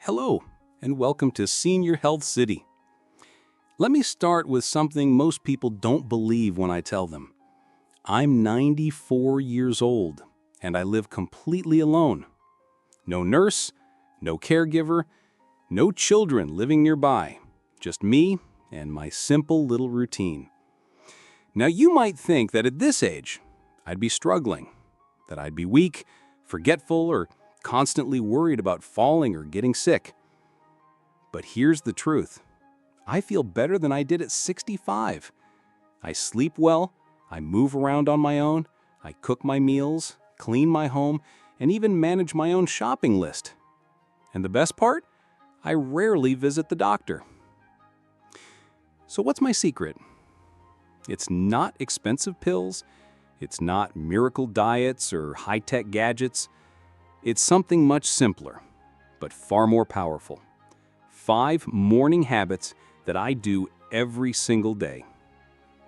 Hello, and welcome to Senior Health City. Let me start with something most people don't believe when I tell them. I'm 94 years old, and I live completely alone. No nurse, no caregiver, no children living nearby. Just me and my simple little routine. Now you might think that at this age, I'd be struggling, that I'd be weak, forgetful, or constantly worried about falling or getting sick. But here's the truth. I feel better than I did at 65. I sleep well, I move around on my own, I cook my meals, clean my home, and even manage my own shopping list. And the best part? I rarely visit the doctor. So what's my secret? It's not expensive pills, it's not miracle diets or high-tech gadgets. It's something much simpler, but far more powerful. 5 morning habits that I do every single day.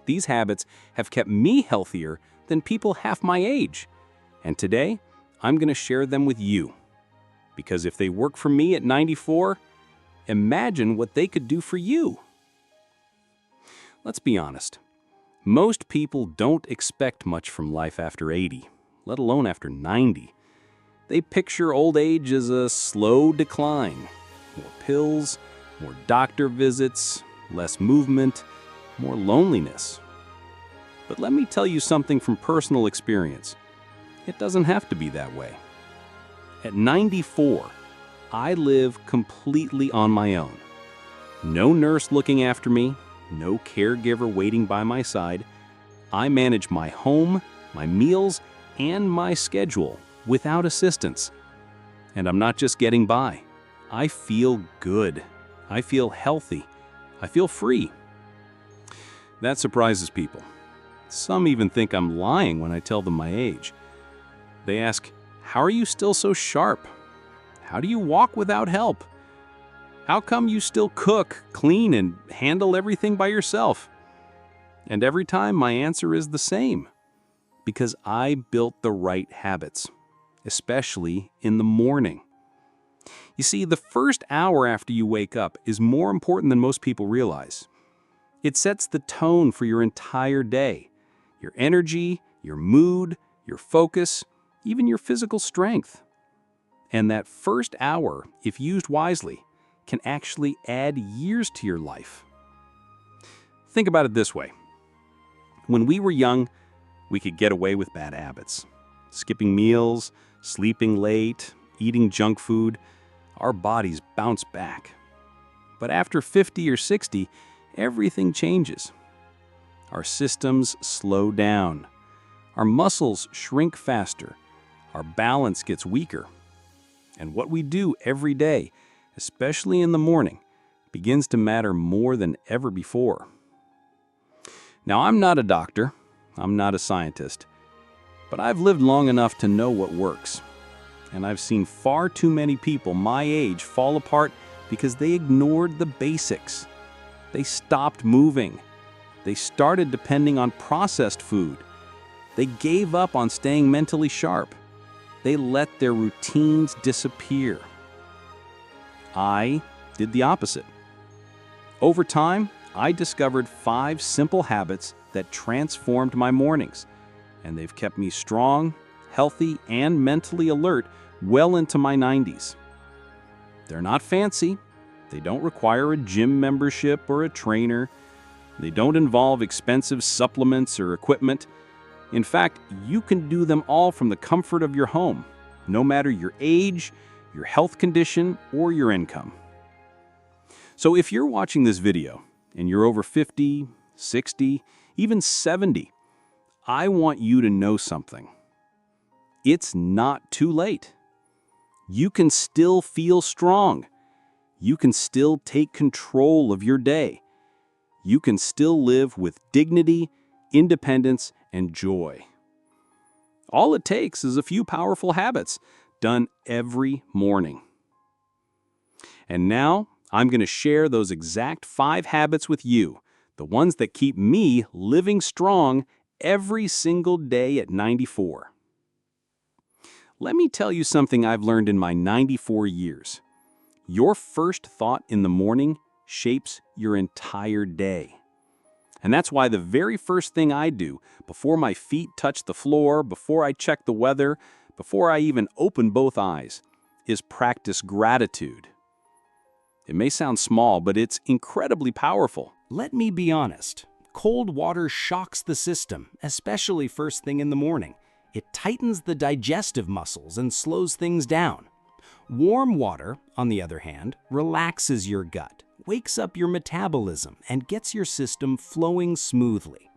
These habits have kept me healthier than people half my age. And today, I'm going to share them with you. Because if they work for me at 94, imagine what they could do for you. Let's be honest. Most people don't expect much from life after 80, let alone after 90. They picture old age as a slow decline. More pills, more doctor visits, less movement, more loneliness. But let me tell you something from personal experience. It doesn't have to be that way. At 94, I live completely on my own. No nurse looking after me, no caregiver waiting by my side. I manage my home, my meals, and my schedule without assistance. And I'm not just getting by. I feel good. I feel healthy. I feel free. That surprises people. Some even think I'm lying when I tell them my age. They ask, "How are you still so sharp? How do you walk without help? How come you still cook, clean, and handle everything by yourself?" And every time my answer is the same. Because I built the right habits, especially in the morning. You see, the first hour after you wake up is more important than most people realize. It sets the tone for your entire day, your energy, your mood, your focus, even your physical strength. And that first hour, if used wisely, can actually add years to your life. Think about it this way. When we were young, we could get away with bad habits. Skipping meals, sleeping late, eating junk food. Our bodies bounce back. But after 50 or 60, everything changes. Our systems slow down. Our muscles shrink faster. Our balance gets weaker. And what we do every day, especially in the morning, begins to matter more than ever before. Now, I'm not a doctor. I'm not a scientist. But I've lived long enough to know what works. And I've seen far too many people my age fall apart because they ignored the basics. They stopped moving. They started depending on processed food. They gave up on staying mentally sharp. They let their routines disappear. I did the opposite. Over time, I discovered 5 simple habits that transformed my mornings, and they've kept me strong, healthy, and mentally alert well into my 90s. They're not fancy. They don't require a gym membership or a trainer. They don't involve expensive supplements or equipment. In fact, you can do them all from the comfort of your home, no matter your age, your health condition, or your income. So if you're watching this video and you're over 50, 60, even 70, I want you to know something. It's not too late. You can still feel strong. You can still take control of your day. You can still live with dignity, independence, and joy. All it takes is a few powerful habits done every morning. And now, I'm going to share those exact 5 habits with you, the ones that keep me living strong every single day at 94. Let me tell you something I've learned in my 94 years. Your first thought in the morning shapes your entire day. And that's why the very first thing I do, before my feet touch the floor, before I check the weather, before I even open both eyes, is practice gratitude. It may sound small, but it's incredibly powerful. Let me be honest. Cold water shocks the system, especially first thing in the morning. It tightens the digestive muscles and slows things down. Warm water, on the other hand, relaxes your gut, wakes up your metabolism, and gets your system flowing smoothly.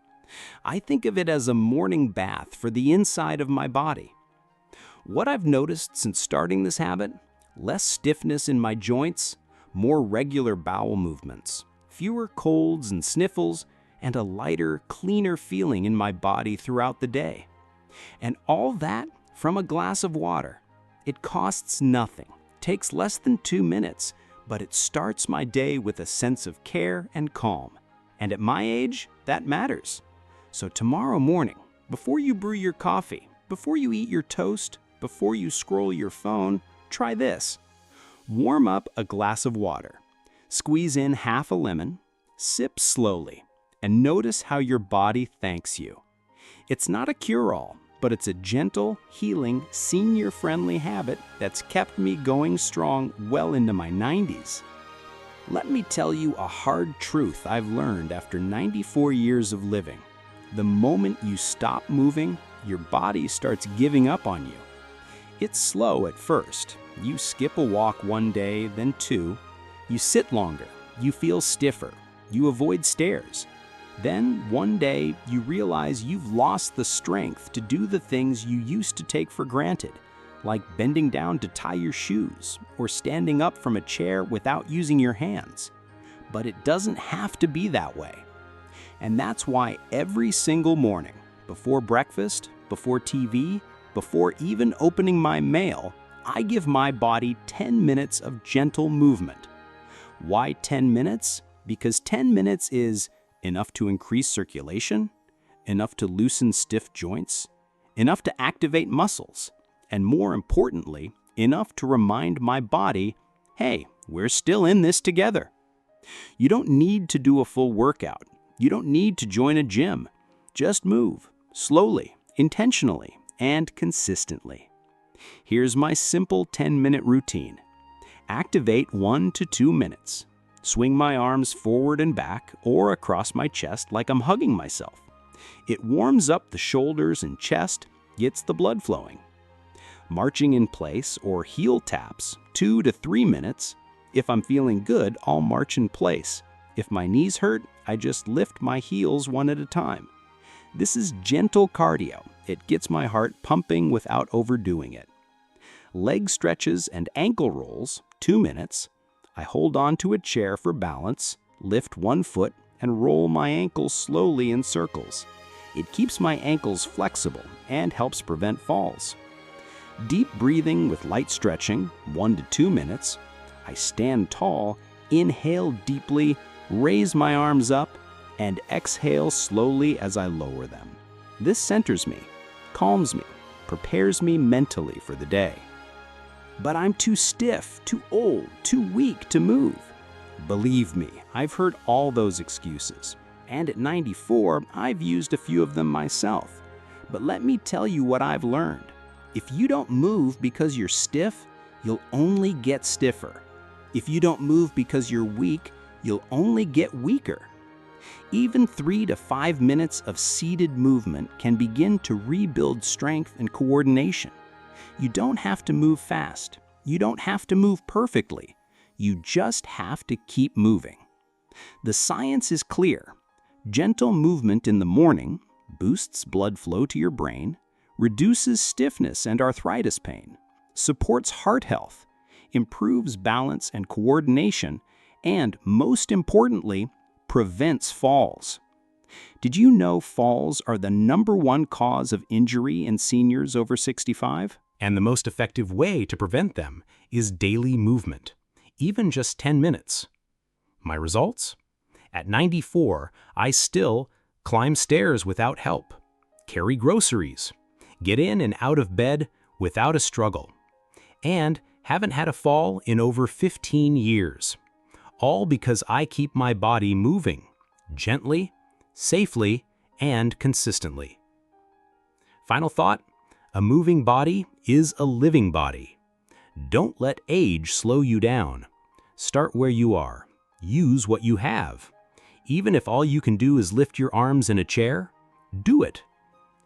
I think of it as a morning bath for the inside of my body. What I've noticed since starting this habit? Less stiffness in my joints, more regular bowel movements, fewer colds and sniffles, and a lighter, cleaner feeling in my body throughout the day. And all that from a glass of water. It costs nothing, takes less than 2 minutes, but it starts my day with a sense of care and calm. And at my age, that matters. So tomorrow morning, before you brew your coffee, before you eat your toast, before you scroll your phone, try this. Warm up a glass of water. Squeeze in half a lemon, sip slowly, and notice how your body thanks you. It's not a cure-all, but it's a gentle, healing, senior-friendly habit that's kept me going strong well into my 90s. Let me tell you a hard truth I've learned after 94 years of living. The moment you stop moving, your body starts giving up on you. It's slow at first. You skip a walk one day, then two. You sit longer. You feel stiffer. You avoid stairs. Then, one day, you realize you've lost the strength to do the things you used to take for granted, like bending down to tie your shoes or standing up from a chair without using your hands. But it doesn't have to be that way. And that's why every single morning, before breakfast, before TV, before even opening my mail, I give my body 10 minutes of gentle movement. Why 10 minutes? Because 10 minutes is enough to increase circulation, enough to loosen stiff joints, enough to activate muscles, and more importantly, enough to remind my body, hey, we're still in this together. You don't need to do a full workout. You don't need to join a gym. Just move, slowly, intentionally, and consistently. Here's my simple 10-minute routine. Activate 1 to 2 minutes. Swing my arms forward and back or across my chest like I'm hugging myself. It warms up the shoulders and chest, gets the blood flowing. Marching in place or heel taps, 2 to 3 minutes. If I'm feeling good, I'll march in place. If my knees hurt, I just lift my heels one at a time. This is gentle cardio. It gets my heart pumping without overdoing it. Leg stretches and ankle rolls, 2 minutes. I hold on to a chair for balance, lift one foot, and roll my ankles slowly in circles. It keeps my ankles flexible and helps prevent falls. Deep breathing with light stretching, 1 to 2 minutes. I stand tall, inhale deeply, raise my arms up, and exhale slowly as I lower them. This centers me, calms me, prepares me mentally for the day. But I'm too stiff, too old, too weak to move. Believe me, I've heard all those excuses. And at 94, I've used a few of them myself. But let me tell you what I've learned. If you don't move because you're stiff, you'll only get stiffer. If you don't move because you're weak, you'll only get weaker. Even 3 to 5 minutes of seated movement can begin to rebuild strength and coordination. You don't have to move fast. You don't have to move perfectly. You just have to keep moving. The science is clear. Gentle movement in the morning boosts blood flow to your brain, reduces stiffness and arthritis pain, supports heart health, improves balance and coordination, and most importantly, prevents falls. Did you know falls are the #1 cause of injury in seniors over 65? And the most effective way to prevent them is daily movement, even just 10 minutes. My results? At 94, I still climb stairs without help, carry groceries, get in and out of bed without a struggle, and Haven't had a fall in over 15 years. All because I keep my body moving, gently, safely, and consistently. Final thought, a moving body is a living body. Don't let age slow you down. Start where you are. Use what you have. Even if all you can do is lift your arms in a chair, do it.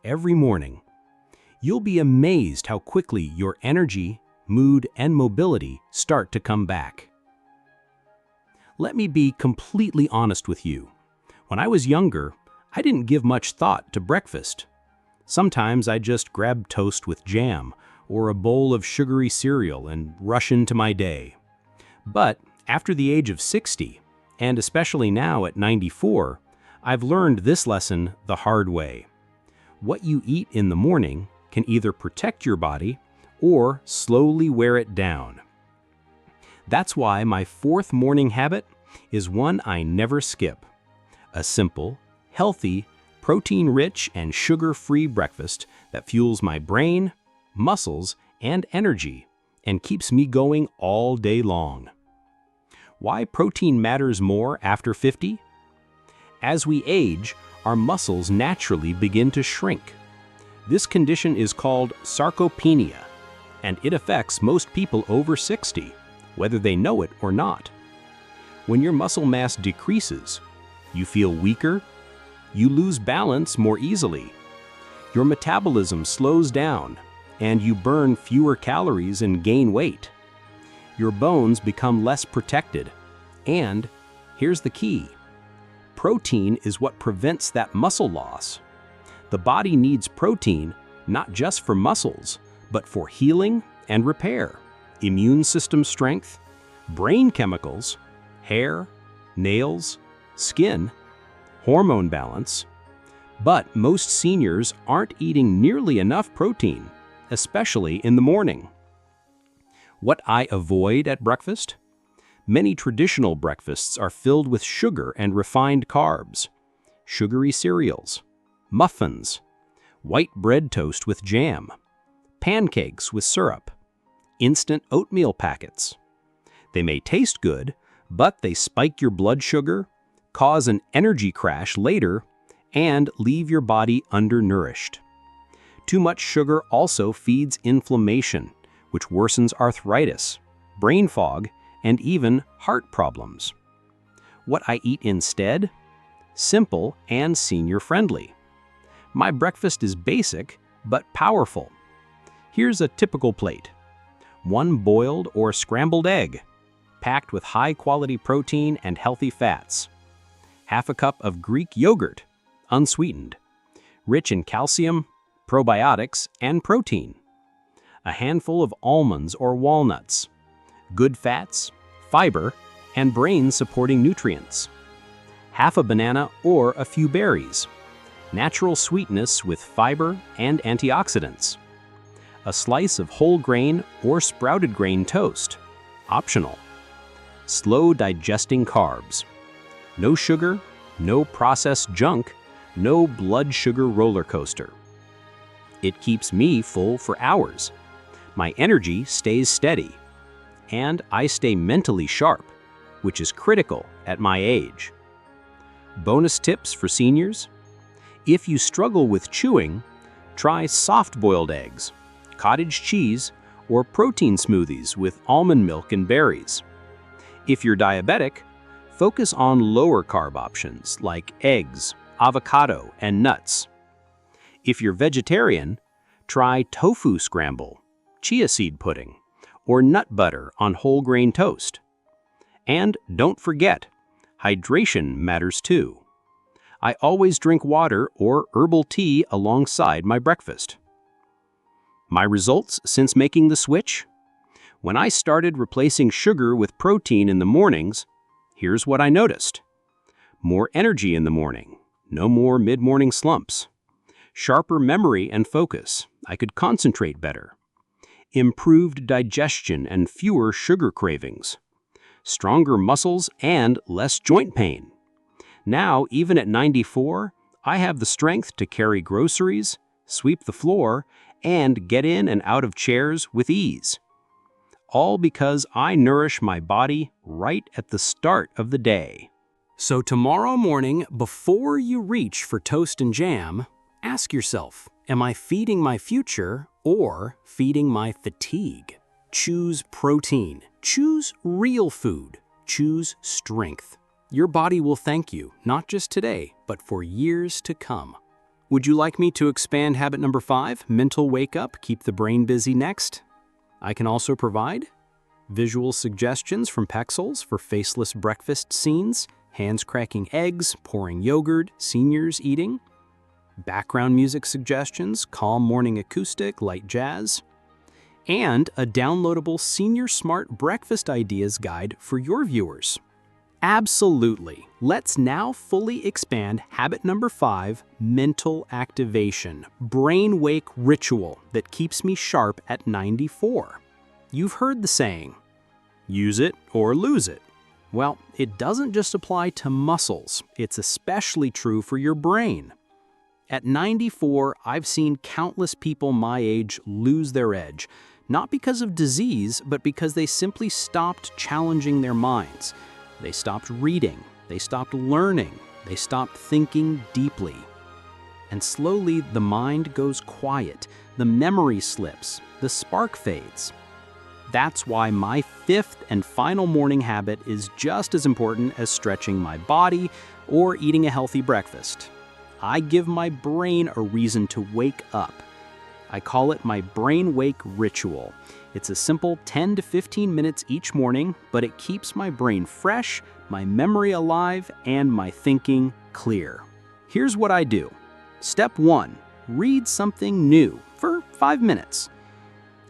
Every morning. You'll be amazed how quickly your energy, mood, and mobility start to come back. Let me be completely honest with you. When I was younger, I didn't give much thought to breakfast. Sometimes I just grabbed toast with jam or a bowl of sugary cereal and rush into my day. But after the age of 60, and especially now at 94, I've learned this lesson the hard way. What you eat in the morning can either protect your body or slowly wear it down. That's why my fourth morning habit is one I never skip. A simple, healthy, protein-rich and sugar-free breakfast that fuels my brain, muscles, and energy and keeps me going all day long. Why protein matters more after 50? As we age, our muscles naturally begin to shrink. This condition is called sarcopenia, and it affects most people over 60, whether they know it or not. When your muscle mass decreases, you feel weaker, you lose balance more easily, your metabolism slows down, and you burn fewer calories and gain weight. Your bones become less protected, and here's the key. Protein is what prevents that muscle loss. The body needs protein not just for muscles, but for healing and repair, immune system strength, brain chemicals, hair, nails, skin, hormone balance. But most seniors aren't eating nearly enough protein, especially in the morning. What I avoid at breakfast? Many traditional breakfasts are filled with sugar and refined carbs, sugary cereals, muffins, white bread toast with jam, pancakes with syrup, instant oatmeal packets. They may taste good, but they spike your blood sugar, cause an energy crash later, and leave your body undernourished. Too much sugar also feeds inflammation, which worsens arthritis, brain fog, and even heart problems. What I eat instead? Simple and senior-friendly. My breakfast is basic, but powerful. Here's a typical plate. 1 boiled or scrambled egg, packed with high-quality protein and healthy fats. Half a cup of Greek yogurt, unsweetened, rich in calcium, probiotics, and protein. A handful of almonds or walnuts, good fats, fiber, and brain-supporting nutrients. Half a banana or a few berries, natural sweetness with fiber and antioxidants. A slice of whole grain or sprouted grain toast, optional. Slow digesting carbs. No sugar, no processed junk, no blood sugar roller coaster. It keeps me full for hours. My energy stays steady. And I stay mentally sharp, which is critical at my age. Bonus tips for seniors? If you struggle with chewing, try soft-boiled eggs, cottage cheese, or protein smoothies with almond milk and berries. If you're diabetic, focus on lower carb options like eggs, avocado, and nuts. If you're vegetarian, try tofu scramble, chia seed pudding, or nut butter on whole grain toast. And don't forget, hydration matters too. I always drink water or herbal tea alongside my breakfast. My results since making the switch? When I started replacing sugar with protein in the mornings, here's what I noticed. More energy in the morning, no more mid-morning slumps. Sharper memory and focus, I could concentrate better. Improved digestion and fewer sugar cravings. Stronger muscles and less joint pain. Now, even at 94, I have the strength to carry groceries, sweep the floor, and get in and out of chairs with ease. all because I nourish my body right at the start of the day. So tomorrow morning, before you reach for toast and jam, ask yourself, am I feeding my future or feeding my fatigue? Choose protein. Choose real food. Choose strength. Your body will thank you, not just today, but for years to come. Would you like me to expand habit number 5, mental wake up, keep the brain busy next? I can also provide visual suggestions from Pexels for faceless breakfast scenes, hands cracking eggs, pouring yogurt, seniors eating, background music suggestions, calm morning acoustic, light jazz, and a downloadable Senior Smart Breakfast Ideas guide for your viewers. Absolutely. Let's now fully expand habit number 5, mental activation, brain wake ritual that keeps me sharp at 94. You've heard the saying, use it or lose it. Well, it doesn't just apply to muscles, it's especially true for your brain. At 94, I've seen countless people my age lose their edge, not because of disease, but because they simply stopped challenging their minds. They stopped reading, they stopped learning, they stopped thinking deeply. And slowly the mind goes quiet, the memory slips, the spark fades. That's why my 5th and final morning habit is just as important as stretching my body or eating a healthy breakfast. I give my brain a reason to wake up. I call it my brain wake ritual. It's a simple 10 to 15 minutes each morning, but it keeps my brain fresh, my memory alive, and my thinking clear. Here's what I do. Step 1, read something new for 5 minutes.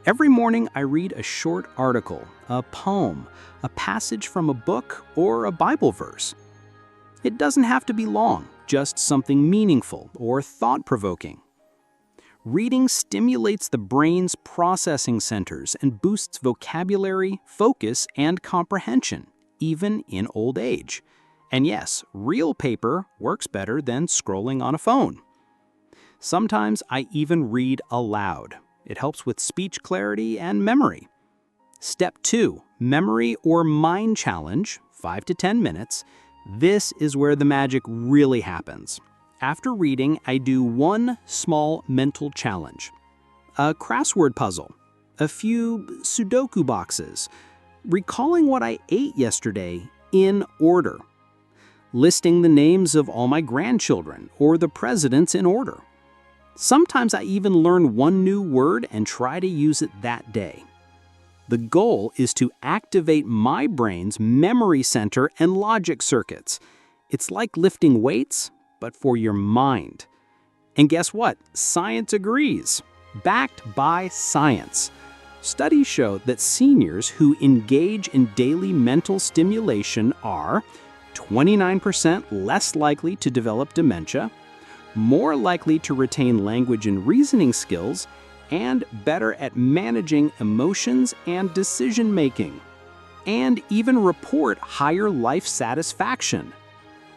Every morning I read a short article, a poem, a passage from a book, or a Bible verse. It doesn't have to be long, just something meaningful or thought-provoking. Reading stimulates the brain's processing centers and boosts vocabulary, focus, and comprehension, even in old age. And yes, real paper works better than scrolling on a phone. Sometimes I even read aloud. It helps with speech clarity and memory. Step 2, memory or mind challenge, 5 to 10 minutes. This is where the magic really happens. After reading, I do one small mental challenge. A crossword puzzle, a few Sudoku boxes, recalling what I ate yesterday in order, listing the names of all my grandchildren or the presidents in order. Sometimes I even learn one new word and try to use it that day. The goal is to activate my brain's memory center and logic circuits. It's like lifting weights, but for your mind. And guess what? Science agrees. Backed by science. Studies show that seniors who engage in daily mental stimulation are 29% less likely to develop dementia, more likely to retain language and reasoning skills, and better at managing emotions and decision-making, and even report higher life satisfaction.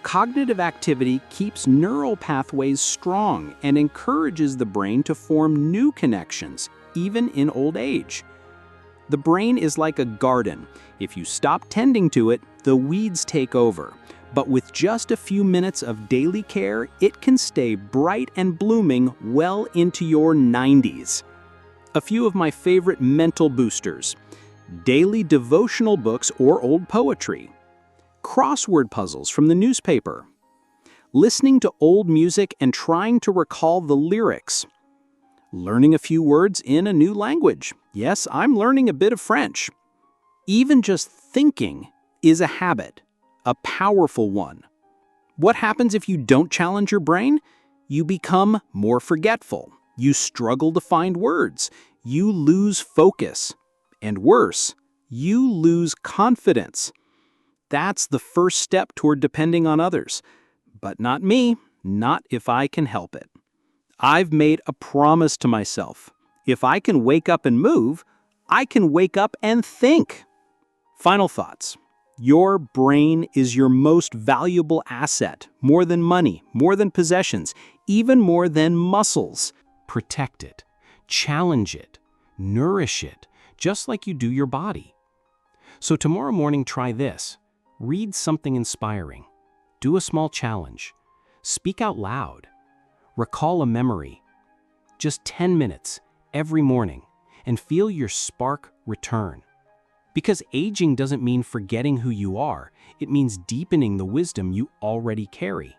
Cognitive activity keeps neural pathways strong and encourages the brain to form new connections, even in old age. The brain is like a garden. If you stop tending to it, the weeds take over. But with just a few minutes of daily care, it can stay bright and blooming well into your 90s. A few of my favorite mental boosters: daily devotional books or old poetry, crossword puzzles from the newspaper, listening to old music and trying to recall the lyrics, learning a few words in a new language. Yes, I'm learning a bit of French. Even just thinking is a habit, a powerful one. What happens if you don't challenge your brain? You become more forgetful. You struggle to find words. You lose focus. And worse, you lose confidence. That's the first step toward depending on others. But not me, not if I can help it. I've made a promise to myself. If I can wake up and move, I can wake up and think. Final thoughts. Your brain is your most valuable asset, more than money, more than possessions, even more than muscles. Protect it, challenge it, nourish it, just like you do your body. So tomorrow morning, try this. Read something inspiring. Do a small challenge. Speak out loud. Recall a memory. Just 10 minutes every morning and feel your spark return. Because aging doesn't mean forgetting who you are, it means deepening the wisdom you already carry.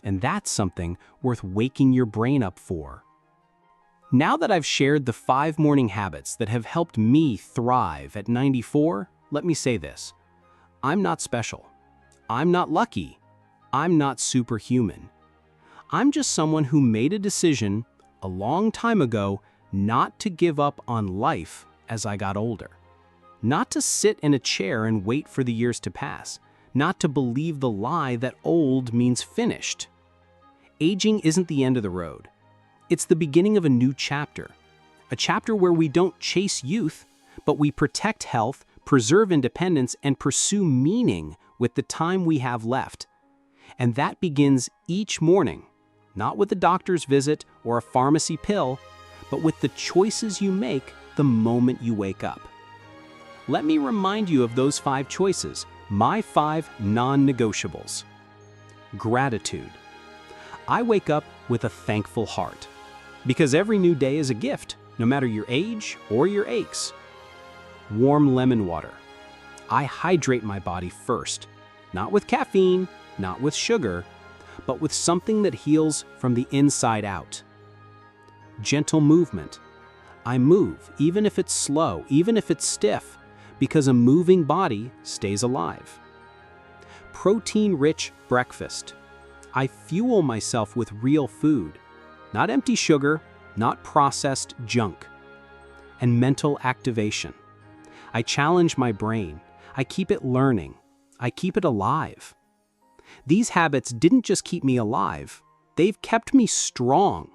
And that's something worth waking your brain up for. Now that I've shared the 5 morning habits that have helped me thrive at 94, let me say this. I'm not special. I'm not lucky. I'm not superhuman. I'm just someone who made a decision a long time ago not to give up on life as I got older. Not to sit in a chair and wait for the years to pass. Not to believe the lie that old means finished. Aging isn't the end of the road. It's the beginning of a new chapter. A chapter where we don't chase youth, but we protect health, preserve independence, and pursue meaning with the time we have left. And that begins each morning, not with a doctor's visit or a pharmacy pill, but with the choices you make the moment you wake up. Let me remind you of those 5 choices, my 5 non-negotiables. Gratitude. I wake up with a thankful heart, because every new day is a gift, no matter your age or your aches. Warm lemon water. I hydrate my body first, not with caffeine, not with sugar, but with something that heals from the inside out. Gentle movement. I move, even if it's slow, even if it's stiff, because a moving body stays alive. Protein-rich breakfast. I fuel myself with real food, not empty sugar, not processed junk. And mental activation. I challenge my brain. I keep it learning. I keep it alive. These habits didn't just keep me alive, they've kept me strong.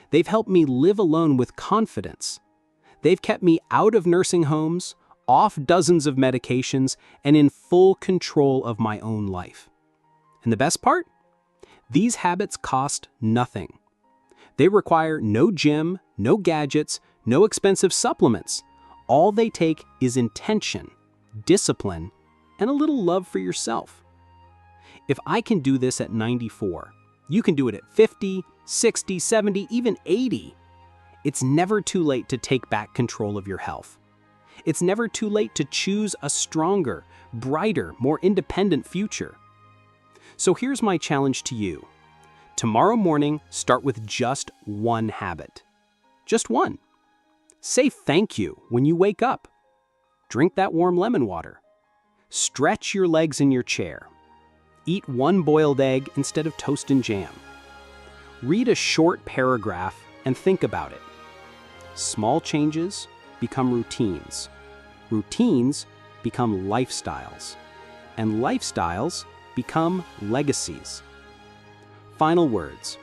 They've helped me live alone with confidence. They've kept me out of nursing homes, off dozens of medications, and in full control of my own life. And the best part? These habits cost nothing. They require no gym, no gadgets, no expensive supplements. All they take is intention, discipline, and a little love for yourself. If I can do this at 94, you can do it at 50, 60, 70, even 80. It's never too late to take back control of your health. It's never too late to choose a stronger, brighter, more independent future. So here's my challenge to you. Tomorrow morning, start with just one habit. Just one. Say thank you when you wake up. Drink that warm lemon water. Stretch your legs in your chair. Eat 1 boiled egg instead of toast and jam. Read a short paragraph and think about it. Small changes become routines. Routines become lifestyles. And lifestyles become legacies. Final words.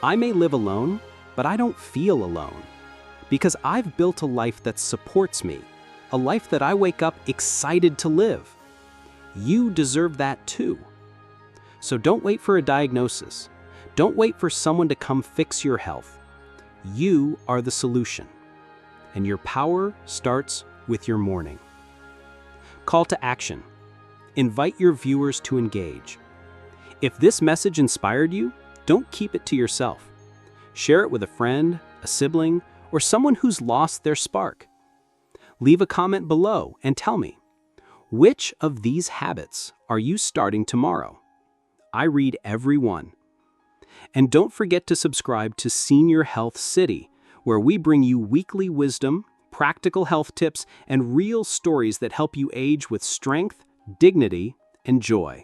I may live alone, but I don't feel alone. Because I've built a life that supports me. A life that I wake up excited to live. You deserve that too. So don't wait for a diagnosis. Don't wait for someone to come fix your health. You are the solution. And your power starts with your morning. Call to action. Invite your viewers to engage. If this message inspired you, don't keep it to yourself. Share it with a friend, a sibling, or someone who's lost their spark. Leave a comment below and tell me, which of these habits are you starting tomorrow? I read every one. And don't forget to subscribe to Senior Health City, where we bring you weekly wisdom, practical health tips, and real stories that help you age with strength, dignity, and joy.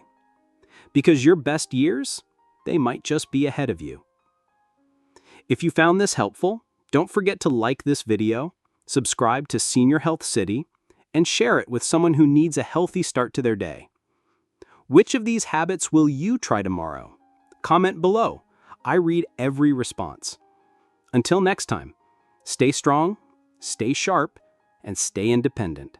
Because your best years, they might just be ahead of you. If you found this helpful, don't forget to like this video, subscribe to Senior Health City, and share it with someone who needs a healthy start to their day. Which of these habits will you try tomorrow? Comment below. I read every response. Until next time, stay strong, stay sharp, and stay independent.